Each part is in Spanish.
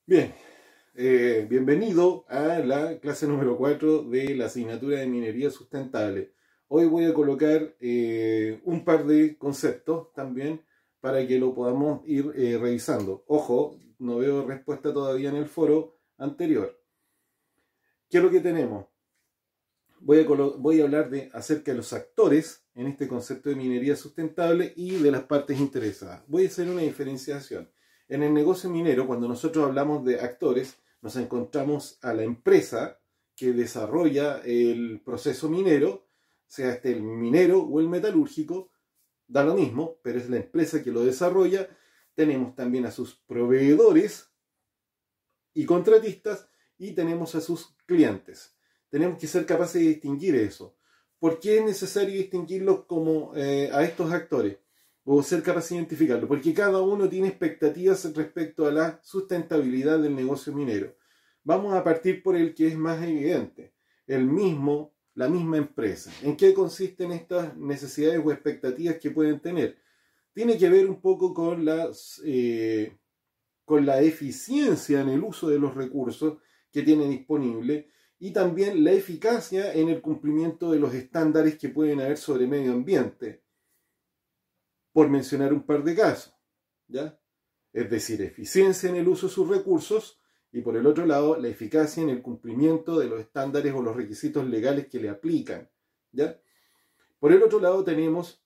Bien, bienvenido a la clase número 4 de la asignatura de minería sustentable. Hoy voy a colocar un par de conceptos también para que lo podamos ir revisando. Ojo, no veo respuesta todavía en el foro anterior. ¿Qué es lo que tenemos? Voy a hablar acerca de los actores en este concepto de minería sustentable y de las partes interesadas. Voy a hacer una diferenciación. En el negocio minero, cuando nosotros hablamos de actores, nos encontramos a la empresa que desarrolla el proceso minero, sea este el minero o el metalúrgico, da lo mismo, pero es la empresa que lo desarrolla. Tenemos también a sus proveedores y contratistas y tenemos a sus clientes. Tenemos que ser capaces de distinguir eso. ¿Por qué es necesario distinguirlos como a estos actores? O ser capaz de identificarlo. Porque cada uno tiene expectativas respecto a la sustentabilidad del negocio minero. Vamos a partir por el que es más evidente. La misma empresa. ¿En qué consisten estas necesidades o expectativas que pueden tener? Tiene que ver un poco con la eficiencia en el uso de los recursos que tiene disponible y también la eficacia en el cumplimiento de los estándares que pueden haber sobre medio ambiente, por mencionar un par de casos, ¿ya? Es decir, eficiencia en el uso de sus recursos y por el otro lado la eficacia en el cumplimiento de los estándares o los requisitos legales que le aplican, ¿ya? Por el otro lado tenemos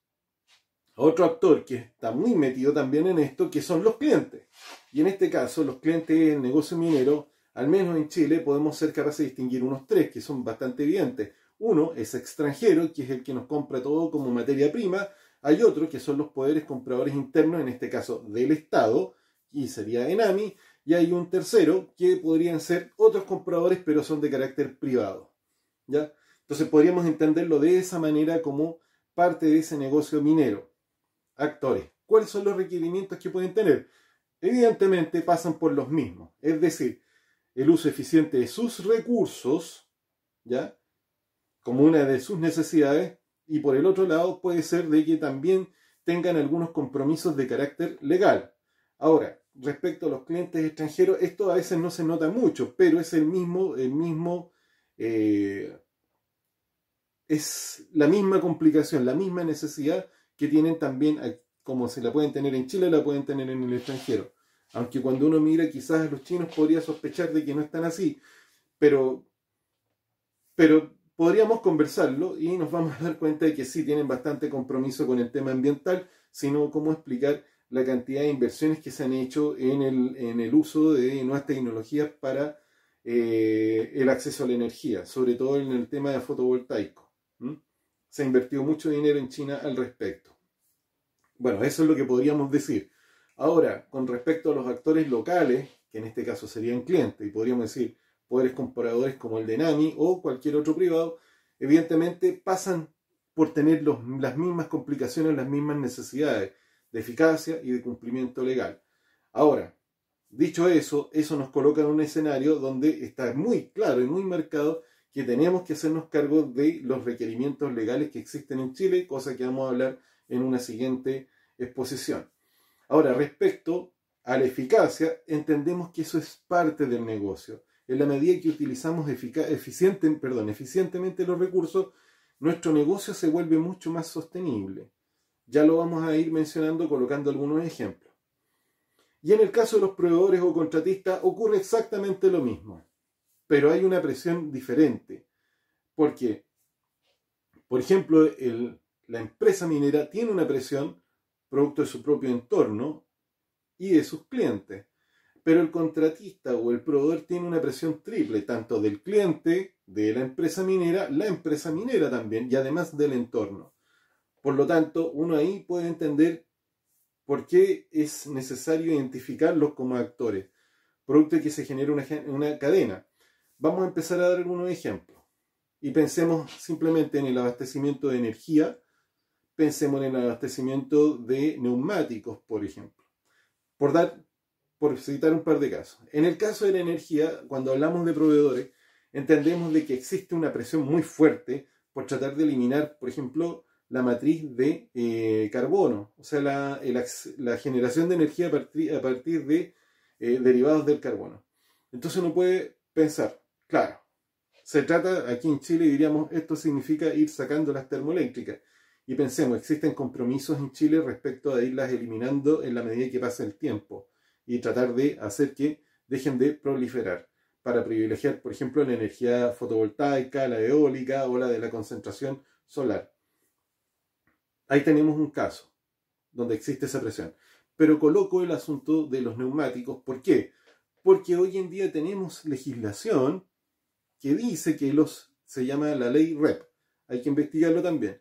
otro actor que está muy metido también en esto, que son los clientes. Y en este caso, los clientes del negocio minero, al menos en Chile, podemos ser capaces de distinguir unos tres que son bastante evidentes. Uno es extranjero, que es el que nos compra todo como materia prima. Hay otro que son los poderes compradores internos, en este caso del Estado, y sería ENAMI. Y hay un tercero que podrían ser otros compradores, pero son de carácter privado, ¿ya? Entonces podríamos entenderlo de esa manera como parte de ese negocio minero. Actores. ¿Cuáles son los requerimientos que pueden tener? Evidentemente pasan por los mismos. Es decir, el uso eficiente de sus recursos, ¿ya? Como una de sus necesidades, y por el otro lado puede ser de que también tengan algunos compromisos de carácter legal. Ahora, respecto a los clientes extranjeros, esto a veces no se nota mucho, pero es es la misma complicación, la misma necesidad que tienen también, como se la pueden tener en Chile, la pueden tener en el extranjero. Aunque cuando uno mira quizás a los chinos podría sospechar de que no están así, pero, pero podríamos conversarlo y nos vamos a dar cuenta de que sí tienen bastante compromiso con el tema ambiental, sino cómo explicar la cantidad de inversiones que se han hecho en el uso de nuevas tecnologías para el acceso a la energía, sobre todo en el tema de fotovoltaico. Se ha invertido mucho dinero en China al respecto. Bueno, eso es lo que podríamos decir. Ahora, con respecto a los actores locales, que en este caso serían clientes, y podríamos decir poderes compradores como el de NAMI o cualquier otro privado, evidentemente pasan por tener las mismas complicaciones, las mismas necesidades de eficacia y de cumplimiento legal. Ahora, dicho eso, eso nos coloca en un escenario donde está muy claro y muy marcado que tenemos que hacernos cargo de los requerimientos legales que existen en Chile, cosa que vamos a hablar en una siguiente exposición. Ahora, respecto a la eficacia, entendemos que eso es parte del negocio. En la medida que utilizamos eficientemente los recursos, nuestro negocio se vuelve mucho más sostenible. Ya lo vamos a ir mencionando colocando algunos ejemplos. Y en el caso de los proveedores o contratistas ocurre exactamente lo mismo, pero hay una presión diferente, porque, por ejemplo, la empresa minera tiene una presión producto de su propio entorno y de sus clientes, pero el contratista o el proveedor tiene una presión triple, tanto del cliente, de la empresa minera también, y además del entorno. Por lo tanto, uno ahí puede entender por qué es necesario identificarlos como actores, producto de que se genera una cadena. Vamos a empezar a dar algunos ejemplos. Y pensemos simplemente en el abastecimiento de energía, pensemos en el abastecimiento de neumáticos, por ejemplo. Por citar un par de casos. En el caso de la energía, cuando hablamos de proveedores, entendemos de que existe una presión muy fuerte por tratar de eliminar, por ejemplo, la matriz de carbono, o sea, la generación de energía a partir de derivados del carbono. Entonces uno puede pensar, claro, se trata, aquí en Chile diríamos, esto significa ir sacando las termoeléctricas. Y pensemos, existen compromisos en Chile respecto a irlas eliminando en la medida que pasa el tiempo y tratar de hacer que dejen de proliferar para privilegiar, por ejemplo, la energía fotovoltaica, la eólica o la de la concentración solar. Ahí tenemos un caso donde existe esa presión. Pero coloco el asunto de los neumáticos. ¿Por qué? Porque hoy en día tenemos legislación que dice que se llama la ley REP. Hay que investigarlo también.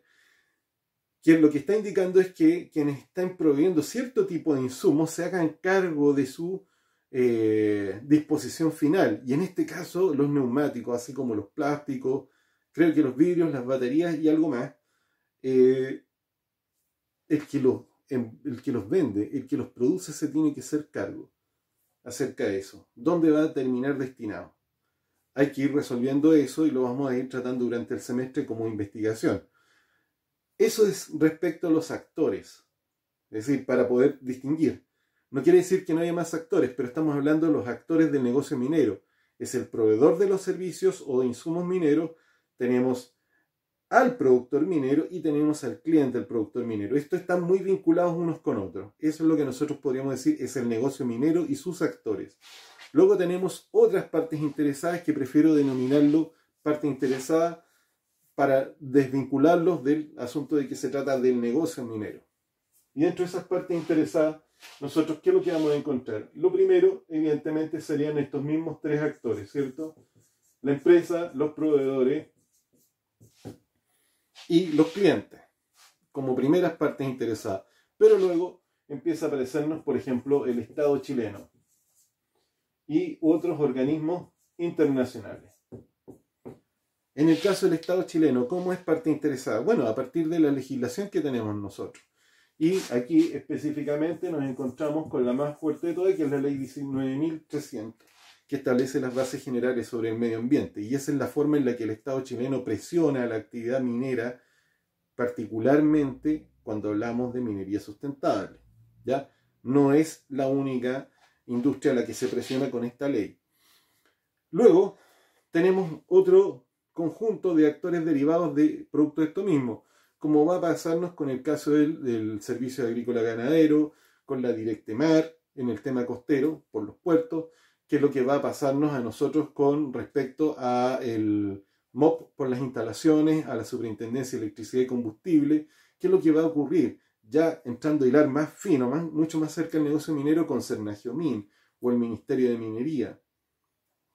Que lo que está indicando es que quienes están proveyendo cierto tipo de insumos se hagan cargo de su disposición final. Y en este caso, los neumáticos, así como los plásticos, creo que los vidrios, las baterías y algo más, el que los vende, el que los produce, se tiene que hacer cargo acerca de eso. ¿Dónde va a terminar destinado? Hay que ir resolviendo eso y lo vamos a ir tratando durante el semestre como investigación. Eso es respecto a los actores, es decir, para poder distinguir. No quiere decir que no haya más actores, pero estamos hablando de los actores del negocio minero. Es el proveedor de los servicios o de insumos mineros, tenemos al productor minero y tenemos al cliente del productor minero. Estos están muy vinculados unos con otros. Eso es lo que nosotros podríamos decir es el negocio minero y sus actores. Luego tenemos otras partes interesadas que prefiero denominarlo parte interesada para desvincularlos del asunto de que se trata del negocio minero. Y dentro de esas partes interesadas, nosotros, ¿qué es lo que vamos a encontrar? Lo primero, evidentemente, serían estos mismos tres actores, ¿cierto? La empresa, los proveedores y los clientes, como primeras partes interesadas. Pero luego empieza a aparecernos, por ejemplo, el Estado chileno y otros organismos internacionales. En el caso del Estado chileno, ¿cómo es parte interesada? Bueno, a partir de la legislación que tenemos nosotros. Y aquí específicamente nos encontramos con la más fuerte de todas, que es la Ley 19.300, que establece las bases generales sobre el medio ambiente. Y esa es la forma en la que el Estado chileno presiona la actividad minera, particularmente cuando hablamos de minería sustentable. ¿Ya? No es la única industria a la que se presiona con esta ley. Luego tenemos otro conjunto de actores derivados de producto de esto mismo, como va a pasarnos con el caso del servicio agrícola ganadero, con la Directemar, en el tema costero, por los puertos, que es lo que va a pasarnos a nosotros con respecto a el MOP por las instalaciones, a la Superintendencia de Electricidad y Combustible, que es lo que va a ocurrir, ya entrando a hilar más fino, mucho más cerca del negocio minero con Cernagiomín o el Ministerio de Minería.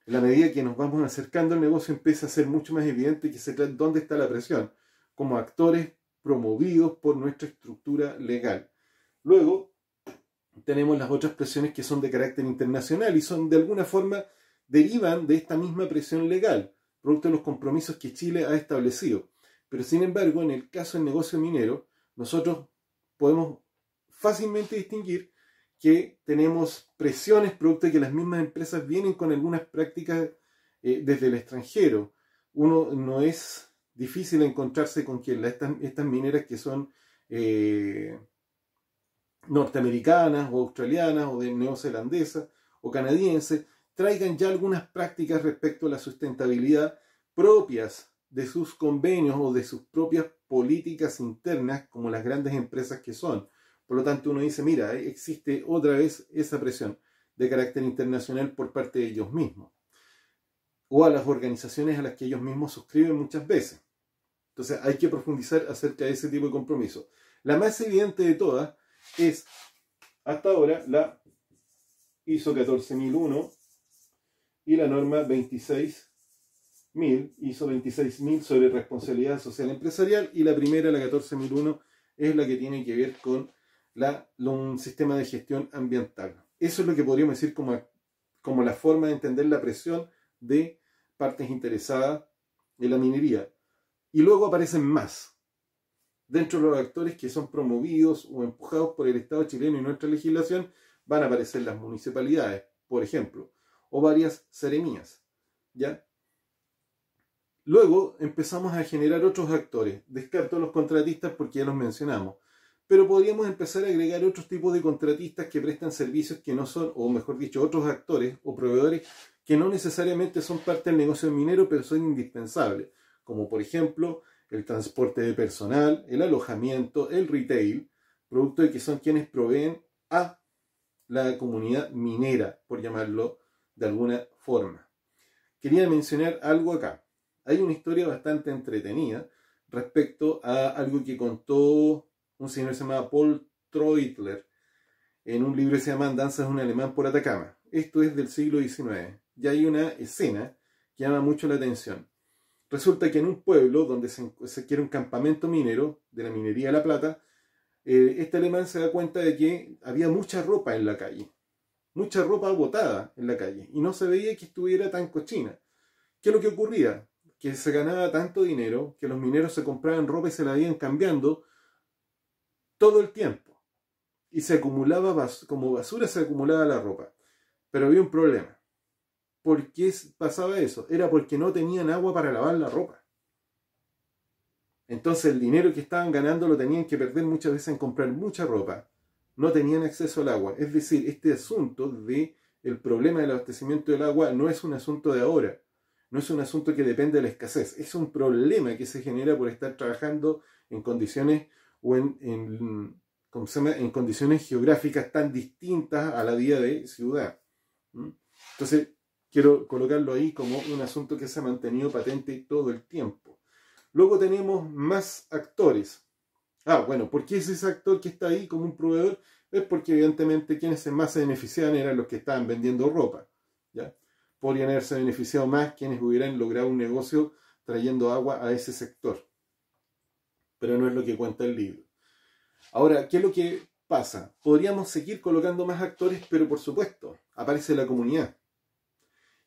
En la medida que nos vamos acercando al negocio empieza a ser mucho más evidente que se trata dónde está la presión, como actores promovidos por nuestra estructura legal. Luego tenemos las otras presiones que son de carácter internacional y son de alguna forma derivan de esta misma presión legal, producto de los compromisos que Chile ha establecido. Pero sin embargo, en el caso del negocio minero, nosotros podemos fácilmente distinguir que tenemos presiones producto de que las mismas empresas vienen con algunas prácticas desde el extranjero. Uno no es difícil encontrarse con que estas mineras que son norteamericanas o australianas o neozelandesas o canadienses traigan ya algunas prácticas respecto a la sustentabilidad propias de sus convenios o de sus propias políticas internas como las grandes empresas que son. Por lo tanto, uno dice, mira, existe otra vez esa presión de carácter internacional por parte de ellos mismos o a las organizaciones a las que ellos mismos suscriben muchas veces. Entonces hay que profundizar acerca de ese tipo de compromiso. La más evidente de todas es, hasta ahora, la ISO 14001 y la norma 26.000, ISO 26.000 sobre responsabilidad social empresarial, y la primera, la 14.001, es la que tiene que ver con un sistema de gestión ambiental. Eso es lo que podríamos decir como la forma de entender la presión de partes interesadas en la minería. Y luego aparecen más. Dentro de los actores que son promovidos o empujados por el Estado chileno y nuestra legislación, van a aparecer las municipalidades, por ejemplo, o varias seremías, ¿ya? Luego empezamos a generar otros actores. Descarto los contratistas porque ya los mencionamos. Pero podríamos empezar a agregar otros tipos de contratistas que prestan servicios que no son, o mejor dicho, otros actores o proveedores que no necesariamente son parte del negocio minero, pero son indispensables, como por ejemplo el transporte de personal, el alojamiento, el retail, producto de que son quienes proveen a la comunidad minera, por llamarlo de alguna forma. Quería mencionar algo acá. Hay una historia bastante entretenida respecto a algo que contó un señor que se llama Paul Treutler en un libro que se llama Danzas de un alemán por Atacama. Esto es del siglo XIX. Y hay una escena que llama mucho la atención. Resulta que en un pueblo donde se quiere un campamento minero de la minería de La Plata, este alemán se da cuenta de que había mucha ropa en la calle, mucha ropa botada en la calle, y no se veía que estuviera tan cochina. ¿Qué es lo que ocurría? Que se ganaba tanto dinero que los mineros se compraban ropa y se la iban cambiando todo el tiempo. Y se acumulaba, como basura se acumulaba la ropa. Pero había un problema. ¿Por qué pasaba eso? Era porque no tenían agua para lavar la ropa. Entonces el dinero que estaban ganando lo tenían que perder muchas veces en comprar mucha ropa. No tenían acceso al agua. Es decir, este asunto del problema del abastecimiento del agua no es un asunto de ahora. No es un asunto que depende de la escasez. Es un problema que se genera por estar trabajando en condiciones o en condiciones geográficas tan distintas a la vida de ciudad. Entonces, quiero colocarlo ahí como un asunto que se ha mantenido patente todo el tiempo. Luego tenemos más actores. Bueno, ¿por qué es ese actor que está ahí como un proveedor? Es porque evidentemente quienes más se beneficiaban eran los que estaban vendiendo ropa. ¿Ya? Podrían haberse beneficiado más quienes hubieran logrado un negocio trayendo agua a ese sector. Pero no es lo que cuenta el libro. Ahora, ¿qué es lo que pasa? Podríamos seguir colocando más actores, pero por supuesto, aparece la comunidad.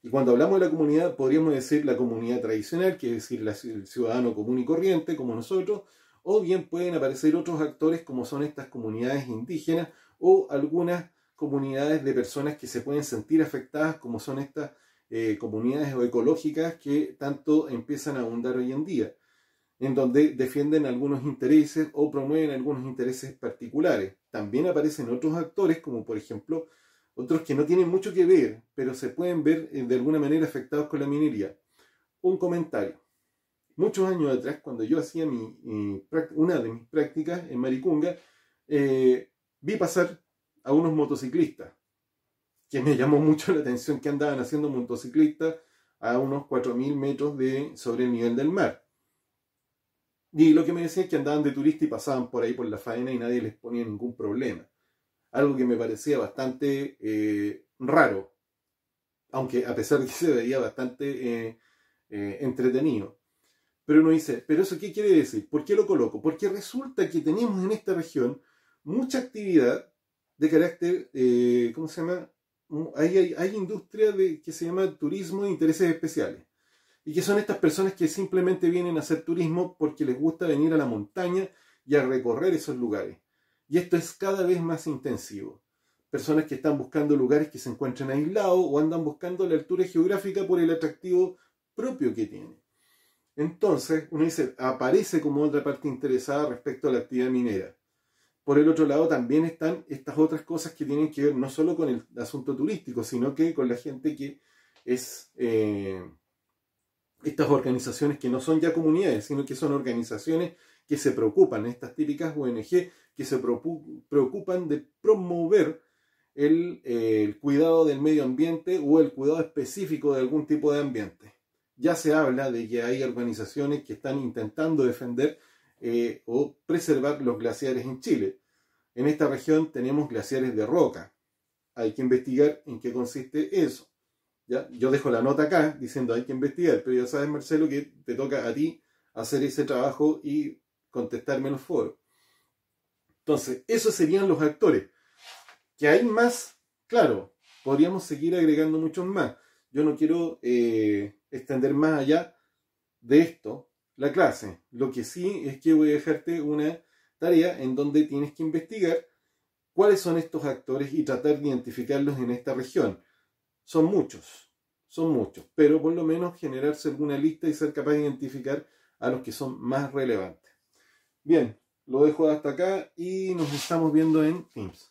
Y cuando hablamos de la comunidad, podríamos decir la comunidad tradicional, que es decir, el ciudadano común y corriente, como nosotros, o bien pueden aparecer otros actores como son estas comunidades indígenas o algunas comunidades de personas que se pueden sentir afectadas, como son estas comunidades ecológicas que tanto empiezan a abundar hoy en día, en donde defienden algunos intereses o promueven algunos intereses particulares. También aparecen otros actores, como por ejemplo otros que no tienen mucho que ver, pero se pueden ver de alguna manera afectados con la minería. Un comentario. Muchos años atrás, cuando yo hacía una de mis prácticas en Maricunga, vi pasar a unos motociclistas, que me llamó mucho la atención que andaban haciendo motociclistas a unos 4.000 metros sobre el nivel del mar. Y lo que me decían es que andaban de turista y pasaban por ahí por la faena y nadie les ponía ningún problema. Algo que me parecía bastante raro, aunque a pesar de que se veía bastante entretenido. Pero uno dice, ¿pero eso qué quiere decir? ¿Por qué lo coloco? Porque resulta que tenemos en esta región mucha actividad de carácter, ¿cómo se llama? Hay industria que se llama turismo de intereses especiales. Y que son estas personas que simplemente vienen a hacer turismo porque les gusta venir a la montaña y a recorrer esos lugares. Y esto es cada vez más intensivo. Personas que están buscando lugares que se encuentran aislados o andan buscando la altura geográfica por el atractivo propio que tiene. Entonces, uno dice, aparece como otra parte interesada respecto a la actividad minera. Por el otro lado, también están estas otras cosas que tienen que ver no solo con el asunto turístico, sino que con la gente que es estas organizaciones que no son ya comunidades, sino que son organizaciones que se preocupan, estas típicas ONG, que se preocupan de promover el cuidado del medio ambiente o el cuidado específico de algún tipo de ambiente. Ya se habla de que hay organizaciones que están intentando defender o preservar los glaciares en Chile. En esta región tenemos glaciares de roca. Hay que investigar en qué consiste eso. ¿Ya? Yo dejo la nota acá diciendo hay que investigar, pero ya sabes, Marcelo, que te toca a ti hacer ese trabajo y contestarme en los foros. Entonces, esos serían los actores. ¿Que hay más? Claro, podríamos seguir agregando muchos más. Yo no quiero extender más allá de esto la clase. Lo que sí es que voy a dejarte una tarea en donde tienes que investigar cuáles son estos actores y tratar de identificarlos en esta región. Son muchos, pero por lo menos generarse alguna lista y ser capaz de identificar a los que son más relevantes. Bien, lo dejo hasta acá y nos estamos viendo en Teams.